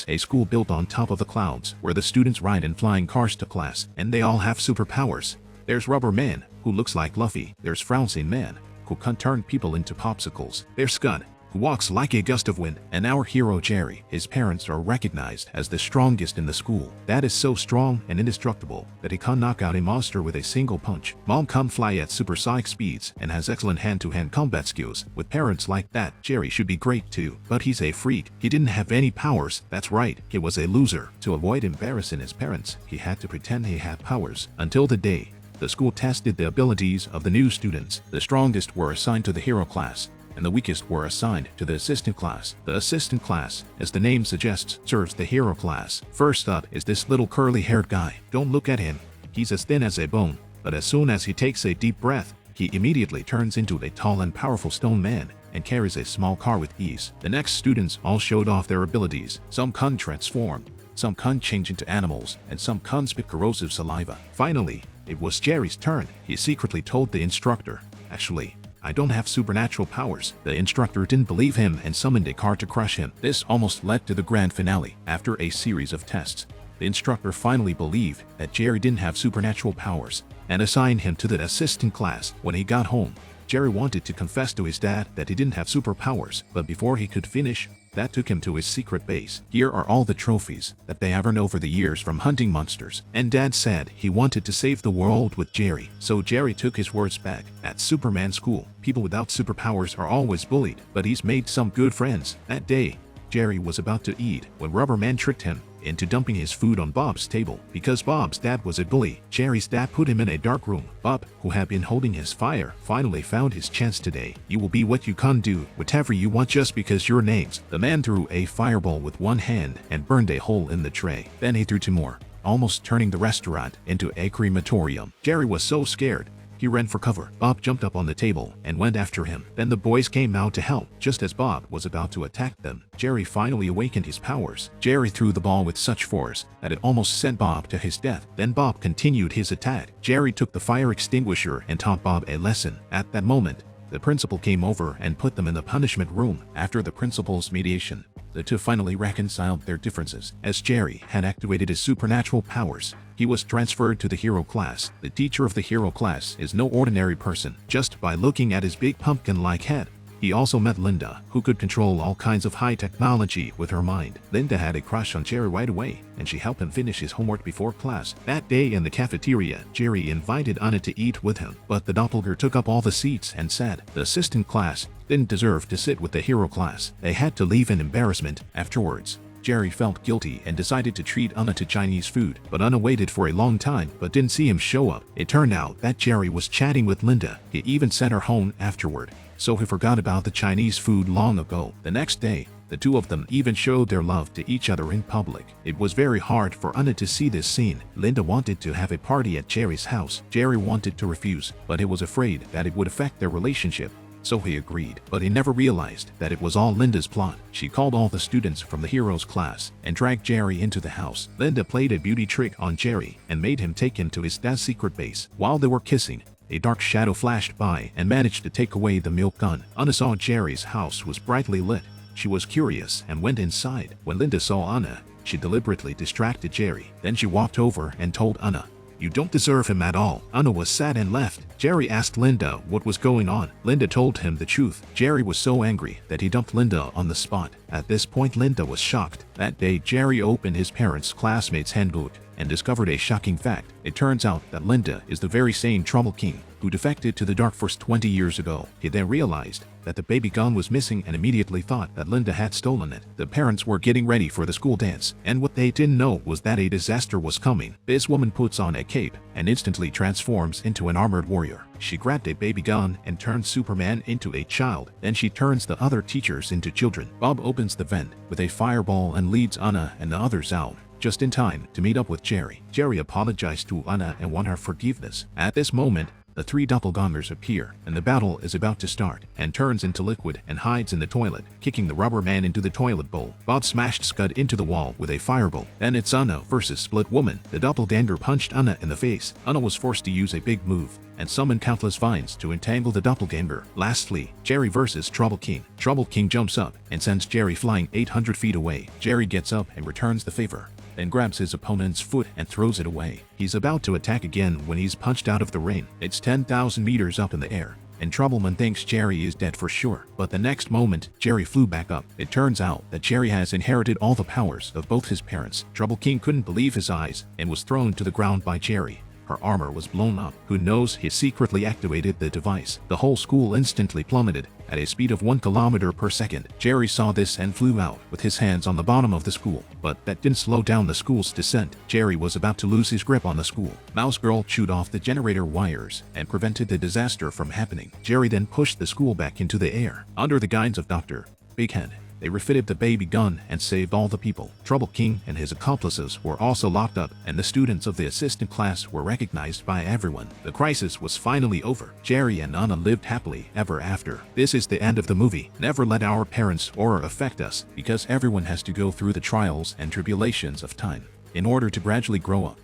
a school built on top of the clouds where the students ride in flying cars to class, and they all have superpowers. There's Rubber Man, who looks like Luffy. There's Frouncing Man, who can turn people into popsicles. There's Scud, who walks like a gust of wind. And our hero Jerry, his parents are recognized as the strongest in the school. Dad is so strong and indestructible that he can knock out a monster with a single punch. Mom can fly at supersonic speeds and has excellent hand-to-hand combat skills. With parents like that, Jerry should be great too. But he's a freak. He didn't have any powers. That's right, he was a loser. To avoid embarrassing his parents, he had to pretend he had powers. Until the day the school tested the abilities of the new students. The strongest were assigned to the hero class, and the weakest were assigned to the assistant class. The assistant class, as the name suggests, serves the hero class. First up is this little curly-haired guy. Don't look at him. He's as thin as a bone, but as soon as he takes a deep breath, he immediately turns into a tall and powerful stone man and carries a small car with ease. The next students all showed off their abilities. Some can transform, some can change into animals, and some can spit corrosive saliva. Finally, it was Jerry's turn. He secretly told the instructor, "Actually, I don't have supernatural powers." The instructor didn't believe him and summoned a car to crush him. This almost led to the grand finale. After a series of tests, the instructor finally believed that Jerry didn't have supernatural powers and assigned him to the assistant class. When he got home, Jerry wanted to confess to his dad that he didn't have superpowers, but before he could finish, that took him to his secret base. Here are all the trophies that they have earned over the years from hunting monsters. And Dad said he wanted to save the world with Jerry, so Jerry took his words back. At Superman School, people without superpowers are always bullied, but he's made some good friends. That day, Jerry was about to eat when Rubber Man tricked him into dumping his food on Bob's table. Because Bob's dad was a bully, Jerry's dad put him in a dark room. Bob, who had been holding his fire, finally found his chance today. "You will be what you can do, whatever you want just because your name's." The man threw a fireball with one hand and burned a hole in the tray. Then he threw two more, almost turning the restaurant into a crematorium. Jerry was so scared, he ran for cover. Bob jumped up on the table and went after him. Then the boys came out to help. Just as Bob was about to attack them, Jerry finally awakened his powers. Jerry threw the ball with such force that it almost sent Bob to his death. Then Bob continued his attack. Jerry took the fire extinguisher and taught Bob a lesson. At that moment, the principal came over and put them in the punishment room. After the principal's mediation, the two finally reconciled their differences. As Jerry had activated his supernatural powers, he was transferred to the hero class. The teacher of the hero class is no ordinary person. Just by looking at his big pumpkin-like head, he also met Linda, who could control all kinds of high technology with her mind. Linda had a crush on Jerry right away, and she helped him finish his homework before class. That day in the cafeteria, Jerry invited Anna to eat with him, but the doppelganger took up all the seats and said the assistant class didn't deserve to sit with the hero class. They had to leave in embarrassment. Afterwards, Jerry felt guilty and decided to treat Anna to Chinese food, but Anna waited for a long time but didn't see him show up. It turned out that Jerry was chatting with Linda. He even sent her home afterward, so he forgot about the Chinese food long ago. The next day, the two of them even showed their love to each other in public. It was very hard for Anna to see this scene. Linda wanted to have a party at Jerry's house. Jerry wanted to refuse, but he was afraid that it would affect their relationship. So he agreed, but he never realized that it was all Linda's plot. She called all the students from the heroes class and dragged Jerry into the house. Linda played a beauty trick on Jerry and made him take him to his dad's secret base. While they were kissing, a dark shadow flashed by and managed to take away the milk gun. Anna saw Jerry's house was brightly lit. She was curious and went inside. When Linda saw Anna, she deliberately distracted Jerry. Then she walked over and told Anna, "You don't deserve him at all." Anna was sad and left. Jerry asked Linda what was going on. Linda told him the truth. Jerry was so angry that he dumped Linda on the spot. At this point, Linda was shocked. That day, Jerry opened his parents' classmates' handbook and discovered a shocking fact. It turns out that Linda is the very same Trouble King who defected to the Dark Force 20 years ago. He then realized that the baby gun was missing and immediately thought that Linda had stolen it. The parents were getting ready for the school dance, and what they didn't know was that a disaster was coming. This woman puts on a cape and instantly transforms into an armored warrior. She grabbed a baby gun and turned Superman into a child. Then she turns the other teachers into children. Bob opens the vent with a fireball and leads Anna and the others out, just in time to meet up with Jerry. Jerry apologized to Anna and won her forgiveness. At this moment, The three doppelgangers appear, and the battle is about to start, and turns into liquid and hides in the toilet, kicking the rubber man into the toilet bowl. Bob smashed Scud into the wall with a fireball. Then it's Anna versus Split Woman. The doppelganger punched Anna in the face. Anna was forced to use a big move and summon countless vines to entangle the doppelganger. Lastly, Jerry versus Trouble King. Trouble King jumps up and sends Jerry flying 800 feet away. Jerry gets up and returns the favor, then grabs his opponent's foot and throws it away. He's about to attack again when he's punched out of the ring. It's 10,000 meters up in the air, and Troubleman thinks Jerry is dead for sure. But the next moment, Jerry flew back up. It turns out that Jerry has inherited all the powers of both his parents. Trouble King couldn't believe his eyes and was thrown to the ground by Jerry. Her armor was blown up. Who knows, he secretly activated the device. The whole school instantly plummeted at a speed of 1 kilometer per second. Jerry saw this and flew out with his hands on the bottom of the school, but that didn't slow down the school's descent. Jerry was about to lose his grip on the school. Mouse Girl chewed off the generator wires and prevented the disaster from happening. Jerry then pushed the school back into the air. Under the guidance of Dr. Big Head, they refitted the baby gun and saved all the people. Trouble King and his accomplices were also locked up, and the students of the assistant class were recognized by everyone. The crisis was finally over. Jerry and Anna lived happily ever after. This is the end of the movie. Never let our parents aura affect us, because everyone has to go through the trials and tribulations of time in order to gradually grow up.